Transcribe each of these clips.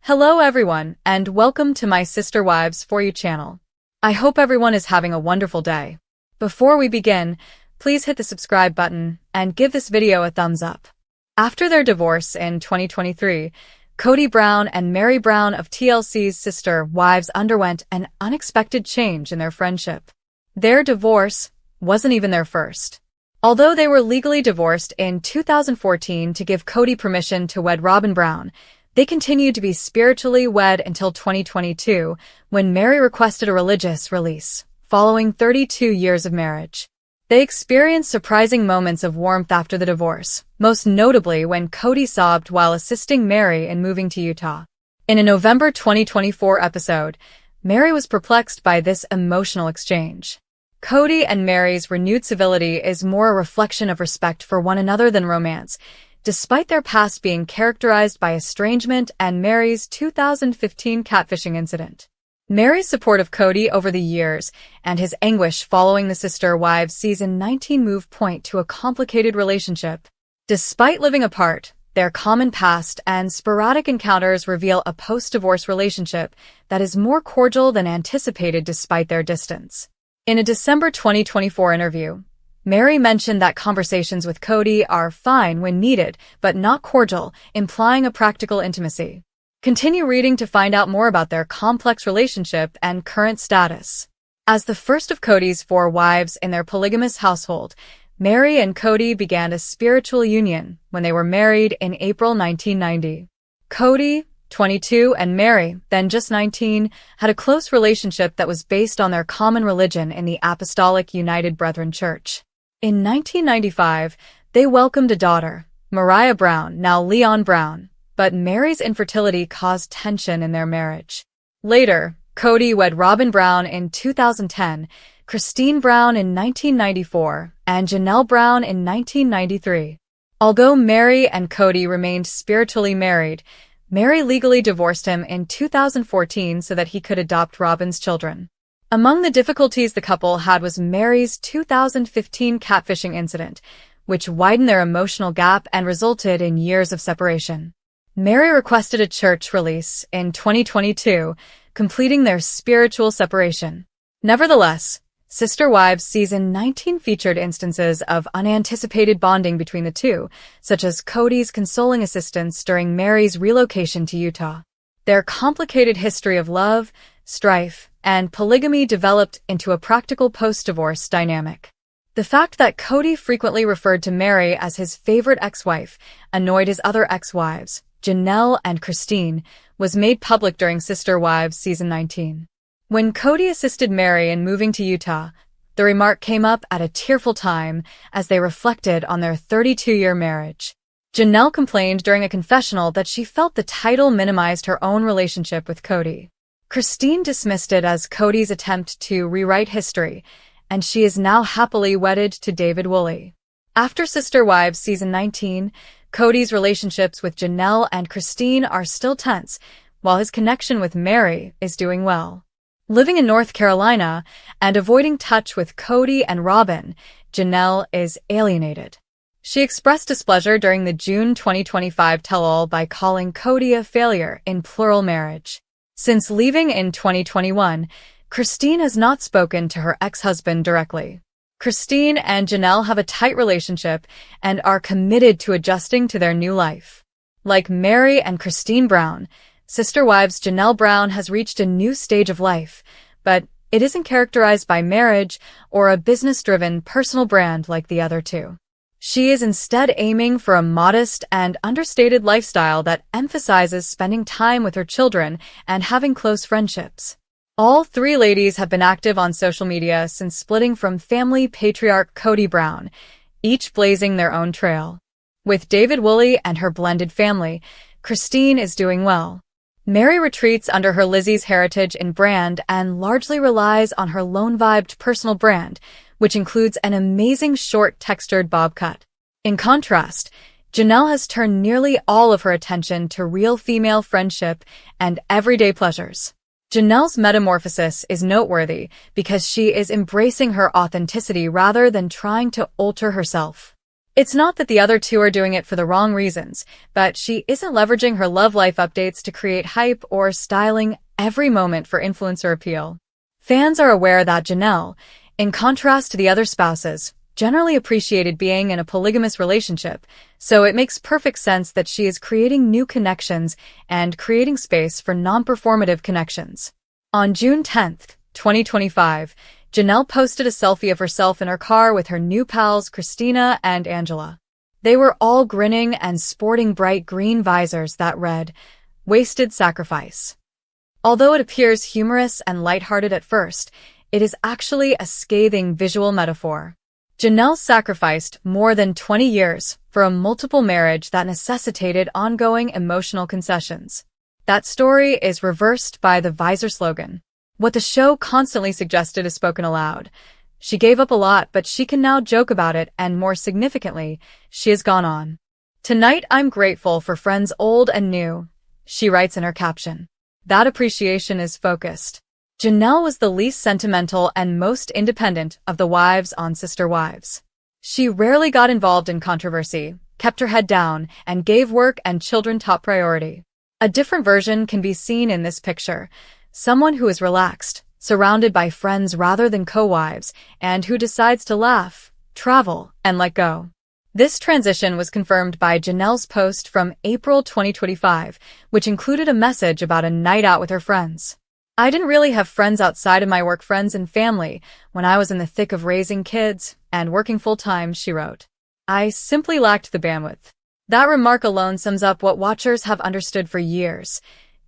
Hello everyone, and welcome to my Sister Wives For You channel. I hope everyone is having a wonderful day. Before we begin, please hit the subscribe button and give this video a thumbs up. After their divorce in 2023, Kody Brown and Meri Brown of TLC's Sister Wives underwent an unexpected change in their friendship. Their divorce wasn't even their first. Although they were legally divorced in 2014 to give Kody permission to wed Robyn Brown, they continued to be spiritually wed until 2022, when Meri requested a religious release, following 32 years of marriage. They experienced surprising moments of warmth after the divorce, most notably when Kody sobbed while assisting Meri in moving to Utah. In a November 2024 episode, Meri was perplexed by this emotional exchange. Kody and Meri's renewed civility is more a reflection of respect for one another than romance, despite their past being characterized by estrangement and Meri's 2015 catfishing incident. Meri's support of Kody over the years and his anguish following the Sister Wives Season 19 move point to a complicated relationship. Despite living apart, their common past and sporadic encounters reveal a post-divorce relationship that is more cordial than anticipated despite their distance. In a December 2024 interview, Meri mentioned that conversations with Kody are fine when needed, but not cordial, implying a practical intimacy. Continue reading to find out more about their complex relationship and current status. As the first of Kody's 4 wives in their polygamous household, Meri and Kody began a spiritual union when they were married in April 1990. Kody, 22, and Meri, then just 19, had a close relationship that was based on their common religion in the Apostolic United Brethren Church. In 1995, they welcomed a daughter, Meri Brown, now Leon Brown, but Meri's infertility caused tension in their marriage. Later, Kody wed Robyn Brown in 2010, Christine Brown in 1994, and Janelle Brown in 1993. Although Meri and Kody remained spiritually married, Meri legally divorced him in 2014 so that he could adopt Robyn's children. Among the difficulties the couple had was Meri's 2015 catfishing incident, which widened their emotional gap and resulted in years of separation. Meri requested a church release in 2022, completing their spiritual separation. Nevertheless, Sister Wives Season 19 featured instances of unanticipated bonding between the two, such as Kody's consoling assistance during Meri's relocation to Utah. Their complicated history of love, strife, and polygamy developed into a practical post-divorce dynamic. The fact that Kody frequently referred to Meri as his favorite ex-wife annoyed his other ex-wives, Janelle and Christine, was made public during Sister Wives Season 19. When Kody assisted Meri in moving to Utah, the remark came up at a tearful time as they reflected on their 32-year marriage. Janelle complained during a confessional that she felt the title minimized her own relationship with Kody. Christine dismissed it as Kody's attempt to rewrite history, and she is now happily wedded to David Woolley. After Sister Wives Season 19, Kody's relationships with Janelle and Christine are still tense, while his connection with Meri is doing well. Living in North Carolina and avoiding touch with Kody and Robyn, Janelle is alienated. She expressed displeasure during the June 2025 tell-all by calling Kody a failure in plural marriage. Since leaving in 2021, Christine has not spoken to her ex-husband directly. Christine and Janelle have a tight relationship and are committed to adjusting to their new life. Like Meri and Christine Brown, Sister Wives Janelle Brown has reached a new stage of life, but it isn't characterized by marriage or a business-driven personal brand like the other two. She is instead aiming for a modest and understated lifestyle that emphasizes spending time with her children and having close friendships. All 3 ladies have been active on social media since splitting from family patriarch Kody Brown, each blazing their own trail. With David Woolley and her blended family, Christine is doing well. Meri retreats under her Lizzie's heritage and brand and largely relies on her lone-vibed personal brand, which includes an amazing short textured bob cut. In contrast, Janelle has turned nearly all of her attention to real female friendship and everyday pleasures. Janelle's metamorphosis is noteworthy because she is embracing her authenticity rather than trying to alter herself. It's not that the other two are doing it for the wrong reasons, but she isn't leveraging her love life updates to create hype or styling every moment for influencer appeal. Fans are aware that Janelle, in contrast to the other spouses, generally appreciated being in a polygamous relationship, so it makes perfect sense that she is creating new connections and creating space for non-performative connections. On June 10th, 2025, Janelle posted a selfie of herself in her car with her new pals Christina and Angela. They were all grinning and sporting bright green visors that read, "Wasted Sacrifice." Although it appears humorous and lighthearted at first, it is actually a scathing visual metaphor. Janelle sacrificed more than 20 years for a multiple marriage that necessitated ongoing emotional concessions. That story is reversed by the visor slogan. What the show constantly suggested is spoken aloud. She gave up a lot, but she can now joke about it, and more significantly, she has gone on. "Tonight I'm grateful for friends old and new," she writes in her caption. That appreciation is focused. Janelle was the least sentimental and most independent of the wives on Sister Wives. She rarely got involved in controversy, kept her head down, and gave work and children top priority. A different version can be seen in this picture. Someone who is relaxed, surrounded by friends rather than co-wives, and who decides to laugh, travel, and let go. This transition was confirmed by Janelle's post from April 2025, which included a message about a night out with her friends. "I didn't really have friends outside of my work friends and family when I was in the thick of raising kids and working full-time," she wrote. "I simply lacked the bandwidth." That remark alone sums up what watchers have understood for years.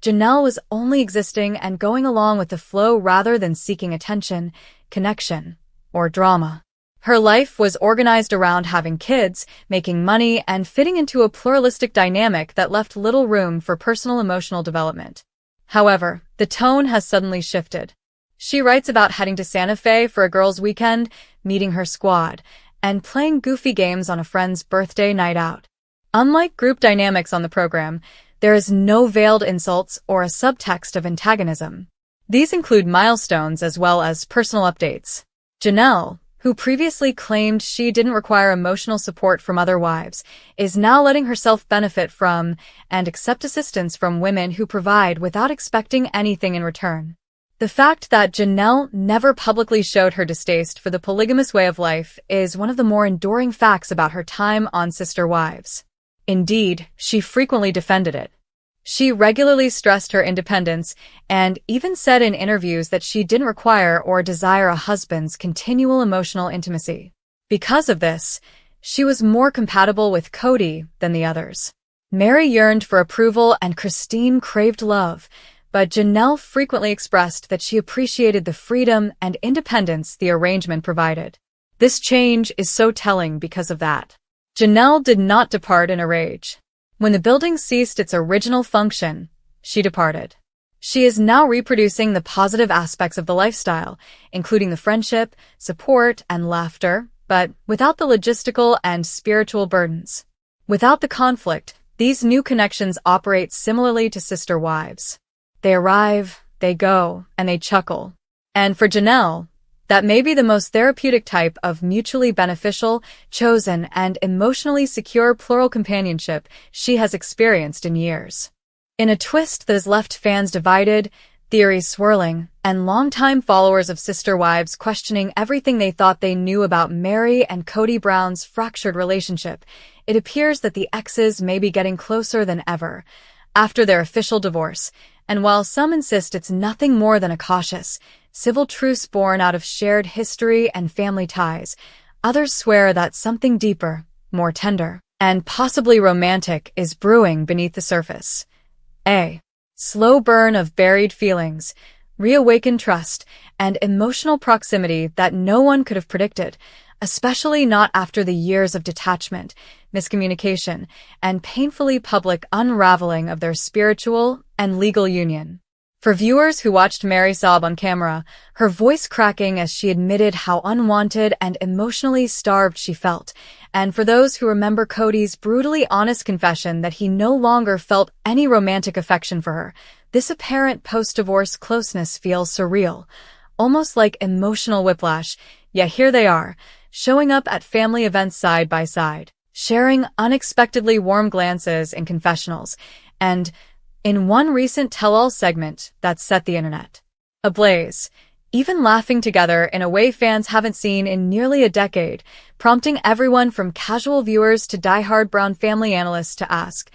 Janelle was only existing and going along with the flow rather than seeking attention, connection, or drama. Her life was organized around having kids, making money, and fitting into a pluralistic dynamic that left little room for personal emotional development. However, the tone has suddenly shifted. She writes about heading to Santa Fe for a girls' weekend, meeting her squad, and playing goofy games on a friend's birthday night out. Unlike group dynamics on the program, there is no veiled insults or a subtext of antagonism. These include milestones as well as personal updates. Janelle, who previously claimed she didn't require emotional support from other wives, is now letting herself benefit from and accept assistance from women who provide without expecting anything in return. The fact that Janelle never publicly showed her distaste for the polygamous way of life is one of the more enduring facts about her time on Sister Wives. Indeed, she frequently defended it. She regularly stressed her independence and even said in interviews that she didn't require or desire a husband's continual emotional intimacy. Because of this, she was more compatible with Kody than the others. Meri yearned for approval and Christine craved love, but Janelle frequently expressed that she appreciated the freedom and independence the arrangement provided. This change is so telling because of that. Janelle did not depart in a rage. When the building ceased its original function, she departed. She is now reproducing the positive aspects of the lifestyle, including the friendship, support, and laughter, but without the logistical and spiritual burdens. Without the conflict, these new connections operate similarly to Sister Wives. They arrive, they go, and they chuckle. And for Janelle, that may be the most therapeutic type of mutually beneficial, chosen, and emotionally secure plural companionship she has experienced in years. In a twist that has left fans divided, theories swirling, and longtime followers of Sister Wives questioning everything they thought they knew about Meri and Kody Brown's fractured relationship, it appears that the exes may be getting closer than ever after their official divorce, and while some insist it's nothing more than a cautious, civil truce born out of shared history and family ties, others swear that something deeper, more tender, and possibly romantic is brewing beneath the surface. A slow burn of buried feelings, reawakened trust, and emotional proximity that no one could have predicted, especially not after the years of detachment, miscommunication, and painfully public unraveling of their spiritual and legal union. For viewers who watched Meri sob on camera, her voice cracking as she admitted how unwanted and emotionally starved she felt, and for those who remember Kody's brutally honest confession that he no longer felt any romantic affection for her, this apparent post-divorce closeness feels surreal, almost like emotional whiplash, yet here they are, showing up at family events side by side. sharing unexpectedly warm glances in confessionals, and in one recent tell-all segment that set the internet ablaze, even laughing together in a way fans haven't seen in nearly a decade, prompting everyone from casual viewers to die-hard Brown family analysts to ask,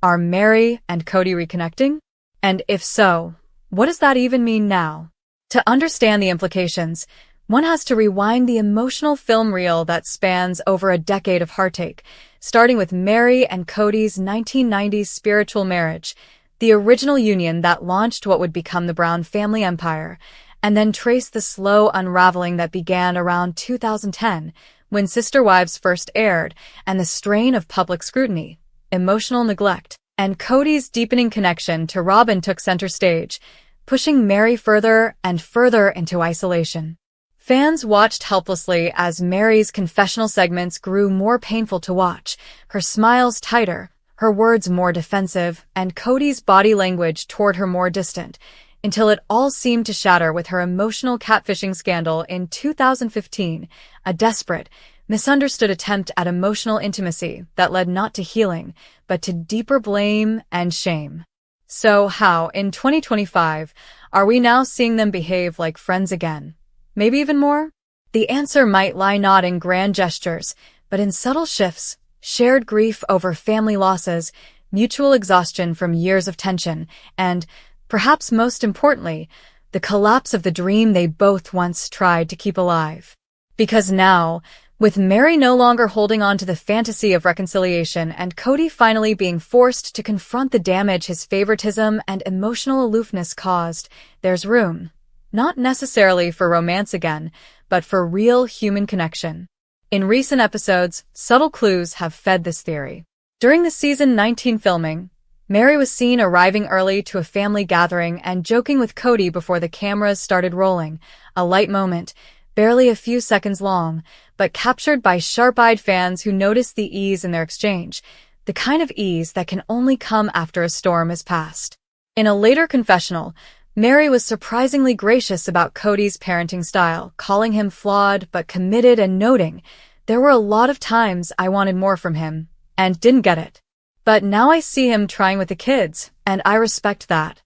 are Meri and Kody reconnecting? And if so, what does that even mean now? To understand the implications, one has to rewind the emotional film reel that spans over a decade of heartache, starting with Meri and Kody's 1990s spiritual marriage, the original union that launched what would become the Brown family empire, and then trace the slow unraveling that began around 2010, when Sister Wives first aired, and the strain of public scrutiny, emotional neglect, and Kody's deepening connection to Robyn took center stage, pushing Meri further and further into isolation. Fans watched helplessly as Meri's confessional segments grew more painful to watch, her smiles tighter, her words more defensive, and Kody's body language toward her more distant, until it all seemed to shatter with her emotional catfishing scandal in 2015, a desperate, misunderstood attempt at emotional intimacy that led not to healing, but to deeper blame and shame. So how, in 2025, are we now seeing them behave like friends again? Maybe even more? The answer might lie not in grand gestures, but in subtle shifts, shared grief over family losses, mutual exhaustion from years of tension, and, perhaps most importantly, the collapse of the dream they both once tried to keep alive. Because now, with Meri no longer holding on to the fantasy of reconciliation and Kody finally being forced to confront the damage his favoritism and emotional aloofness caused, there's room, not necessarily for romance again, but for real human connection. In recent episodes, subtle clues have fed this theory. During the season 19 filming, Meri was seen arriving early to a family gathering and joking with Kody before the cameras started rolling, a light moment, barely a few seconds long, but captured by sharp-eyed fans who noticed the ease in their exchange, the kind of ease that can only come after a storm has passed. In a later confessional, Meri was surprisingly gracious about Kody's parenting style, calling him flawed but committed and noting, "There were a lot of times I wanted more from him, and didn't get it. But now I see him trying with the kids, and I respect that."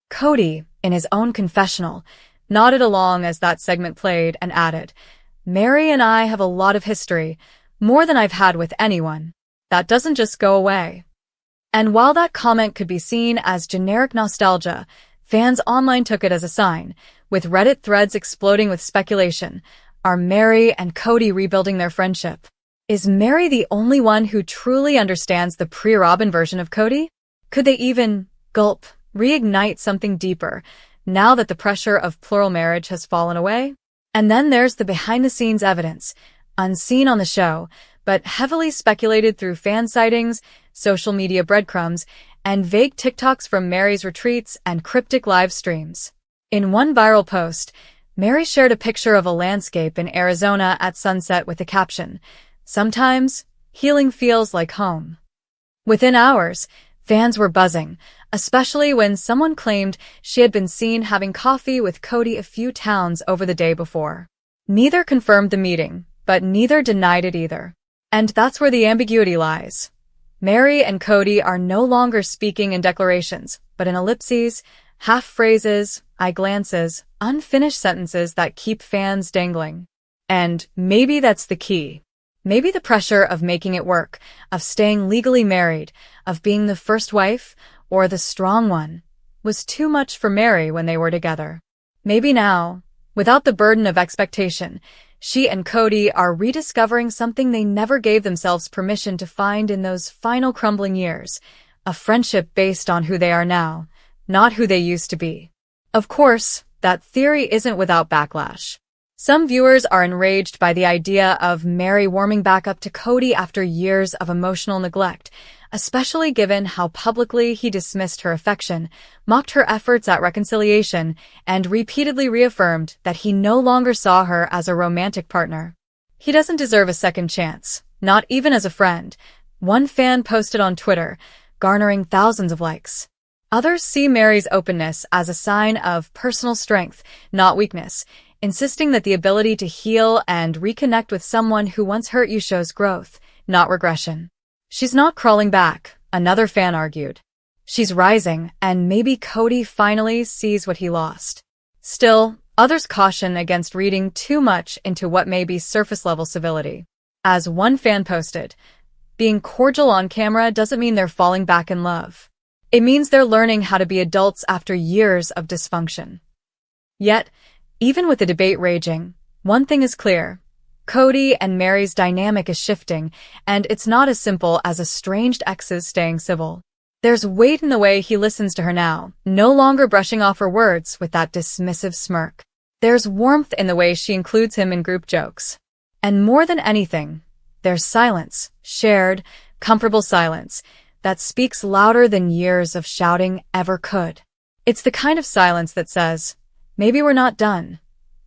Kody, in his own confessional, nodded along as that segment played and added, "Meri and I have a lot of history, more than I've had with anyone. That doesn't just go away." And while that comment could be seen as generic nostalgia, fans online took it as a sign, with Reddit threads exploding with speculation. Are Meri and Kody rebuilding their friendship? Is Meri the only one who truly understands the pre-Robyn version of Kody? Could they even, gulp, reignite something deeper, now that the pressure of plural marriage has fallen away? And then there's the behind-the-scenes evidence, unseen on the show, but heavily speculated through fan sightings, social media breadcrumbs, and vague TikToks from Meri's retreats and cryptic live streams. In one viral post, Meri shared a picture of a landscape in Arizona at sunset with the caption, "Sometimes, healing feels like home." Within hours, fans were buzzing, especially when someone claimed she had been seen having coffee with Kody a few towns over the day before. Neither confirmed the meeting, but neither denied it either. And that's where the ambiguity lies. Meri and Kody are no longer speaking in declarations, but in ellipses, half phrases, eye glances, unfinished sentences that keep fans dangling. And maybe that's the key. Maybe the pressure of making it work, of staying legally married, of being the first wife, or the strong one, was too much for Meri when they were together. Maybe now, without the burden of expectation, she and Kody are rediscovering something they never gave themselves permission to find in those final crumbling years, a friendship based on who they are now, not who they used to be. Of course, that theory isn't without backlash. Some viewers are enraged by the idea of Meri warming back up to Kody after years of emotional neglect, especially given how publicly he dismissed her affection, mocked her efforts at reconciliation, and repeatedly reaffirmed that he no longer saw her as a romantic partner. He doesn't deserve a second chance, not even as a friend, one fan posted on Twitter, garnering thousands of likes. Others see Meri's openness as a sign of personal strength, not weakness, insisting that the ability to heal and reconnect with someone who once hurt you shows growth, not regression. She's not crawling back, another fan argued. She's rising, and maybe Kody finally sees what he lost. Still, others caution against reading too much into what may be surface-level civility. As one fan posted, being cordial on camera doesn't mean they're falling back in love. It means they're learning how to be adults after years of dysfunction. Yet, even with the debate raging, one thing is clear. Kody and Meri's dynamic is shifting, and it's not as simple as estranged exes staying civil. There's weight in the way he listens to her now, no longer brushing off her words with that dismissive smirk. There's warmth in the way she includes him in group jokes. And more than anything, there's silence, shared, comfortable silence, that speaks louder than years of shouting ever could. It's the kind of silence that says, maybe we're not done.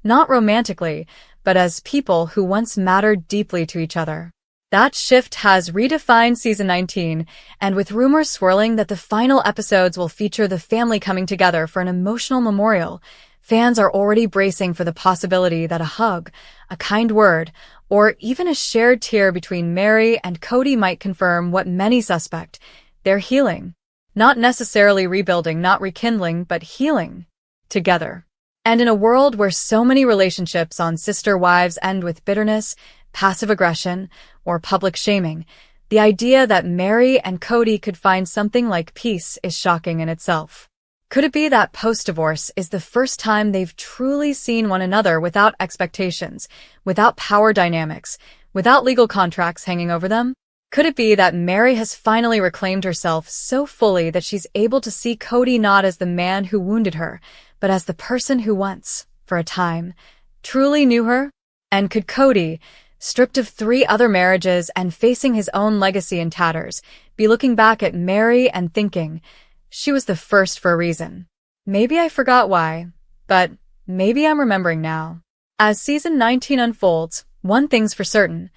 Not romantically, but as people who once mattered deeply to each other. That shift has redefined season 19, and with rumors swirling that the final episodes will feature the family coming together for an emotional memorial, fans are already bracing for the possibility that a hug, a kind word, or even a shared tear between Meri and Kody might confirm what many suspect: they're healing. Not necessarily rebuilding, not rekindling, but healing. Together. And in a world where so many relationships on sister wives end with bitterness, passive aggression, or public shaming, the idea that Meri and Kody could find something like peace is shocking in itself. Could it be that post-divorce is the first time they've truly seen one another without expectations, without power dynamics, without legal contracts hanging over them? Could it be that Meri has finally reclaimed herself so fully that she's able to see Kody not as the man who wounded her, but as the person who once, for a time, truly knew her? And could Kody, stripped of 3 other marriages and facing his own legacy in tatters, be looking back at Meri and thinking, she was the first for a reason? Maybe I forgot why, but maybe I'm remembering now. As season 19 unfolds, one thing's for certain.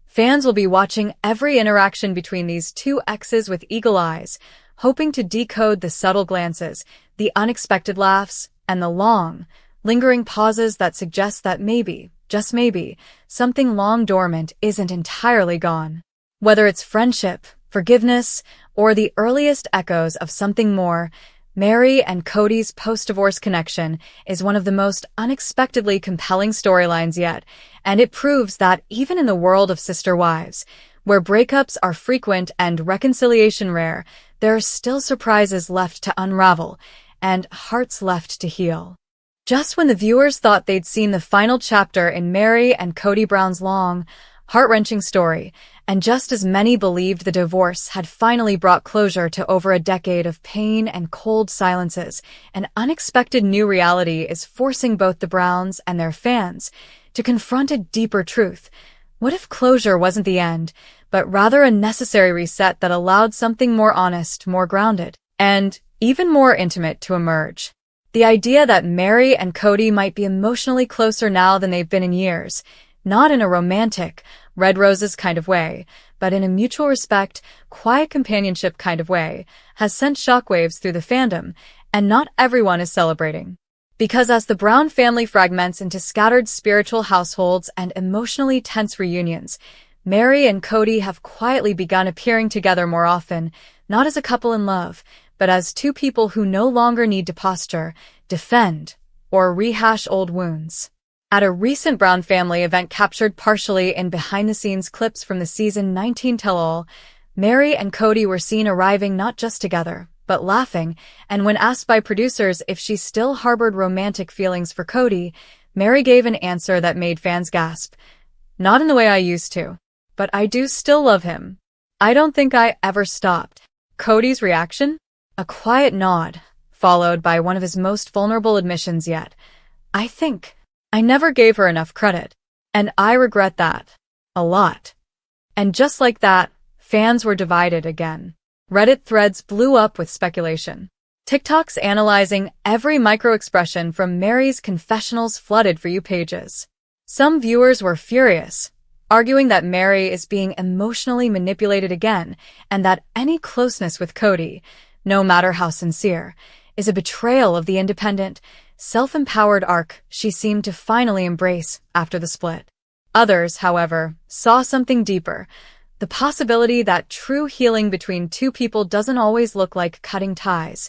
Fans will be watching every interaction between these two exes with eagle eyes, hoping to decode the subtle glances, the unexpected laughs, and the long, lingering pauses that suggest that maybe, just maybe, something long dormant isn't entirely gone. Whether it's friendship, forgiveness, or the earliest echoes of something more, Meri and Kody's post-divorce connection is one of the most unexpectedly compelling storylines yet, and it proves that even in the world of sister wives, where breakups are frequent and reconciliation rare, there are still surprises left to unravel and hearts left to heal. Just when the viewers thought they'd seen the final chapter in Meri and Kody Brown's long, heart-wrenching story, and just as many believed the divorce had finally brought closure to over a decade of pain and cold silences, an unexpected new reality is forcing both the Browns and their fans to confront a deeper truth. What if closure wasn't the end, but rather a necessary reset that allowed something more honest, more grounded, and even more intimate to emerge? The idea that Meri and Kody might be emotionally closer now than they've been in years, not in a romantic, red roses kind of way, but in a mutual respect, quiet companionship kind of way, has sent shockwaves through the fandom, and not everyone is celebrating. Because as the Brown family fragments into scattered spiritual households and emotionally tense reunions, Meri and Kody have quietly begun appearing together more often, not as a couple in love, but as two people who no longer need to posture, defend, or rehash old wounds. At a recent Brown family event captured partially in behind-the-scenes clips from the season 19 tell-all, Meri and Kody were seen arriving not just together, but laughing, and when asked by producers if she still harbored romantic feelings for Kody, Meri gave an answer that made fans gasp. "Not in the way I used to, but I do still love him. I don't think I ever stopped." Kody's reaction? A quiet nod, followed by one of his most vulnerable admissions yet. "I think I never gave her enough credit, and I regret that. A lot." And just like that, fans were divided again. Reddit threads blew up with speculation. TikToks analyzing every micro-expression from Meri's confessionals flooded For You pages. Some viewers were furious, arguing that Meri is being emotionally manipulated again, and that any closeness with Kody, no matter how sincere, is a betrayal of the independent, self-empowered arc she seemed to finally embrace after the split. Others, however, saw something deeper, The possibility that true healing between two people doesn't always look like cutting ties.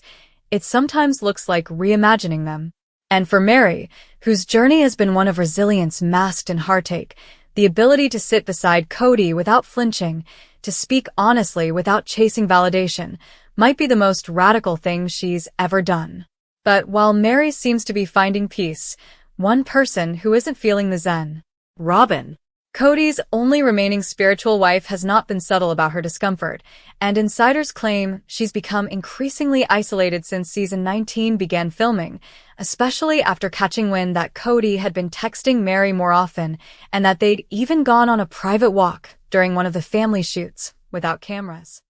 It sometimes looks like reimagining them. And for Meri, whose journey has been one of resilience masked in heartache, the ability to sit beside Kody without flinching, to speak honestly without chasing validation, might be the most radical thing she's ever done. But while Meri seems to be finding peace, one person who isn't feeling the zen, Robyn, Kody's only remaining spiritual wife, has not been subtle about her discomfort, and insiders claim she's become increasingly isolated since season 19 began filming, especially after catching wind that Kody had been texting Meri more often and that they'd even gone on a private walk during one of the family shoots without cameras.